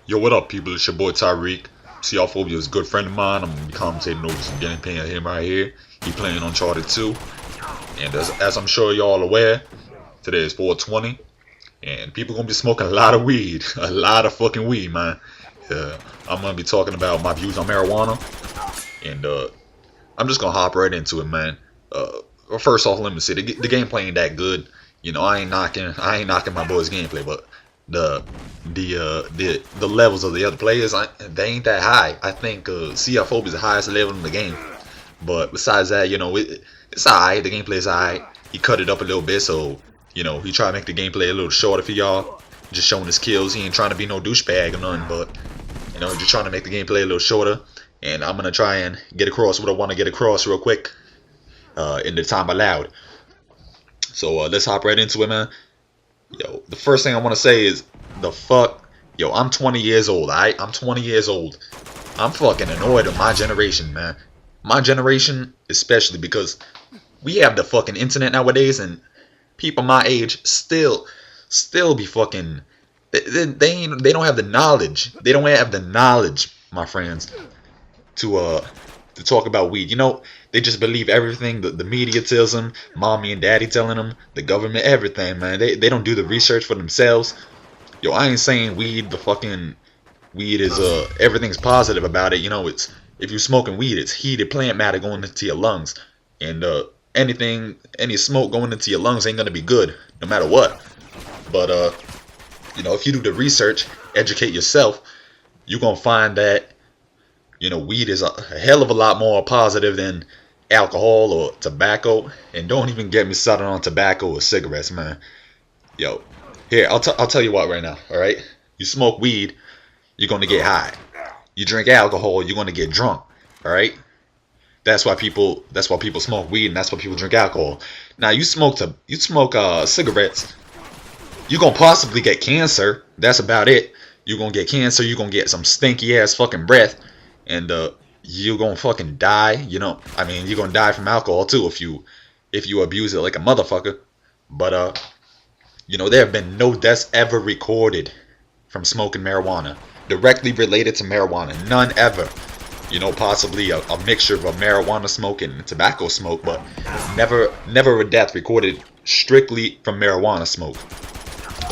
Yo, what up, people? It's your boy Tyreek. Phobia is a good friend of mine. I'm gonna be commentating over some gameplay of him right here. He playing Uncharted 2. And as I'm sure y'all aware, today is 420. And people gonna be smoking a lot of weed. A lot of fucking weed, man. I'm gonna be talking about my views on marijuana. And I'm just gonna hop right into it, man. Well, first off, let me say the gameplay ain't that good. You know, I ain't knocking my boy's gameplay, but the levels of the other players, they ain't that high. I think Phobia is the highest level in the game. But besides that, you know, it's alright. The gameplay is alright. He cut it up a little bit, so you know he tried to make the gameplay a little shorter for y'all. Just showing his skills. He ain't trying to be no douchebag or nothing, but you know, just trying to make the gameplay a little shorter. And I'm gonna try and get across what I want to get across real quick in the time allowed. So let's hop right into it, man. Yo, the first thing I want to say is the fuck. Yo, I'm 20 years old, alright? I'm 20 years old. I'm fucking annoyed with my generation, man. My generation, especially because we have the fucking internet nowadays, and people my age still be fucking. They don't have the knowledge. They don't have the knowledge, my friends, to talk about weed. You know, they just believe everything the media tells them, mommy and daddy telling them, the government, everything, man. They don't do the research for themselves. Yo, I ain't saying weed is everything's positive about it. You know, it's if you're smoking weed, it's heated plant matter going into your lungs, and any smoke going into your lungs ain't gonna be good no matter what. But you know, if you do the research, educate yourself, you're gonna find that, you know, weed is a hell of a lot more positive than alcohol or tobacco. And don't even get me started on tobacco or cigarettes, man. Yo, here, I'll tell you what right now, alright? You smoke weed, you're gonna get high. You drink alcohol, you're gonna get drunk, alright? That's why people smoke weed, and that's why people drink alcohol. Now, you smoke cigarettes, you're gonna possibly get cancer. That's about it. You're gonna get cancer, you're gonna get some stinky ass fucking breath, and you're gonna fucking die. You know, I mean, you're gonna die from alcohol too if you abuse it like a motherfucker. But you know, there have been no deaths ever recorded from smoking marijuana directly related to marijuana. None ever. You know, possibly a mixture of a marijuana smoke and tobacco smoke, but never a death recorded strictly from marijuana smoke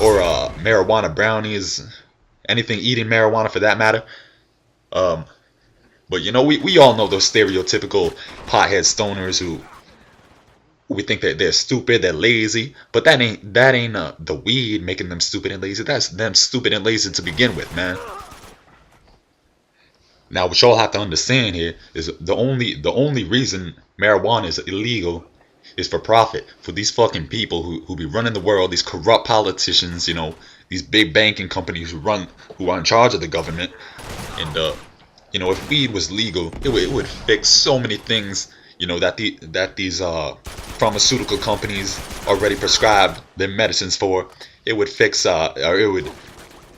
or marijuana brownies, anything eating marijuana for that matter. But you know, we all know those stereotypical pothead stoners who we think that they're stupid, they're lazy, but that ain't the weed making them stupid and lazy. That's them stupid and lazy to begin with, man. Now, what y'all have to understand here is the only reason marijuana is illegal is for profit, for these fucking people who be running the world, these corrupt politicians, you know, these big banking companies who are in charge of the government. And you know, if weed was legal, it would fix so many things, you know, that these pharmaceutical companies already prescribed their medicines for. It would fix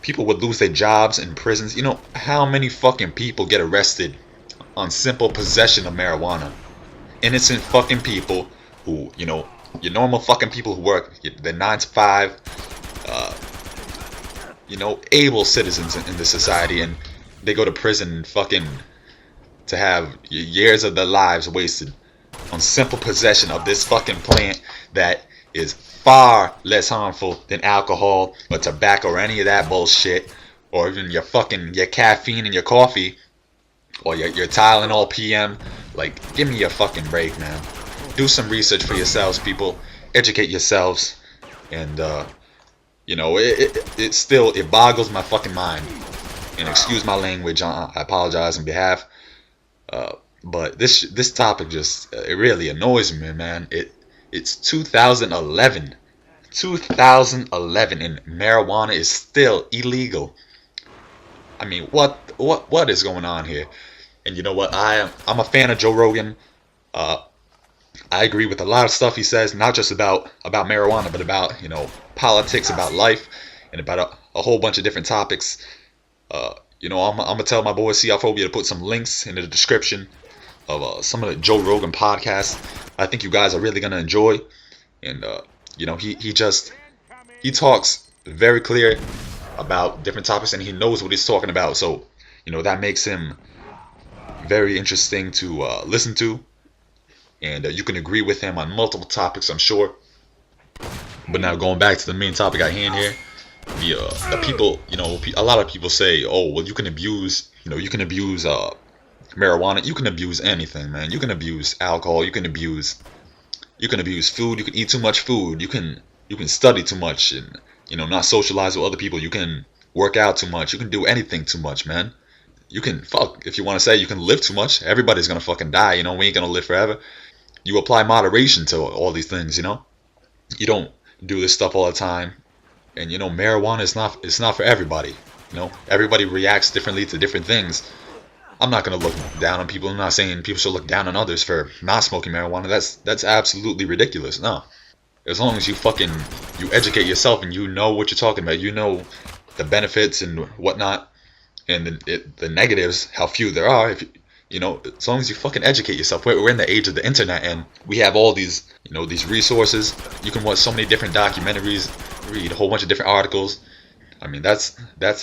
people would lose their jobs in prisons. You know, how many fucking people get arrested on simple possession of marijuana? Innocent fucking people who, you know, your normal fucking people who work their 9 to 5, you know, able citizens in this society, and they go to prison fucking to have years of their lives wasted on simple possession of this fucking plant that is far less harmful than alcohol or tobacco or any of that bullshit, or even your caffeine in your coffee, or your Tylenol PM. Like, give me your fucking break, man. Do some research for yourselves, people. Educate yourselves. And you know, it boggles my fucking mind. And excuse my language, I apologize on behalf. But this topic just it really annoys me, man. It's 2011, and marijuana is still illegal. I mean, what is going on here? And you know what? I'm a fan of Joe Rogan. I agree with a lot of stuff he says, not just about marijuana, but about, you know, politics, about life, and about a whole bunch of different topics. You know, I'm gonna tell my boy Phobia to put some links in the description of some of the Joe Rogan podcasts. I think you guys are really gonna enjoy. And you know, he talks very clear about different topics, and he knows what he's talking about. So, you know, that makes him very interesting to listen to, and you can agree with him on multiple topics, I'm sure. But now going back to the main topic at hand here, the people, you know, a lot of people say, oh, well, you can abuse, you know, you can abuse marijuana, you can abuse anything, man. You can abuse alcohol, you can abuse food, you can eat too much food, you can study too much, and you know, not socialize with other people, you can work out too much, you can do anything too much, man. You can if you want to say you can live too much. Everybody's gonna fucking die, you know. We ain't gonna live forever. You apply moderation to all these things, you know. You don't do this stuff all the time, and you know, marijuana is not, it's not for everybody. You know, everybody reacts differently to different things. I'm not gonna look down on people. I'm not saying people should look down on others for not smoking marijuana. That's absolutely ridiculous. No, as long as you educate yourself and you know what you're talking about, you know the benefits and whatnot, and the negatives, how few there are. If you know, as long as you fucking educate yourself. We're in the age of the internet, and we have all these, you know, these resources. You can watch so many different documentaries, read a whole bunch of different articles. I mean, that's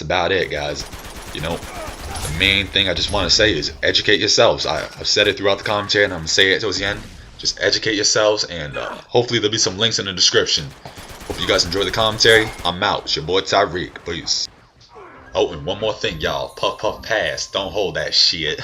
about it, guys. You know, the main thing I just want to say is educate yourselves. I've said it throughout the commentary, and I'm gonna say it towards the end. Just educate yourselves, and hopefully there'll be some links in the description. Hope you guys enjoy the commentary. I'm out. It's your boy Tyreek. Peace. Oh, and one more thing, y'all. Puff, puff, pass. Don't hold that shit.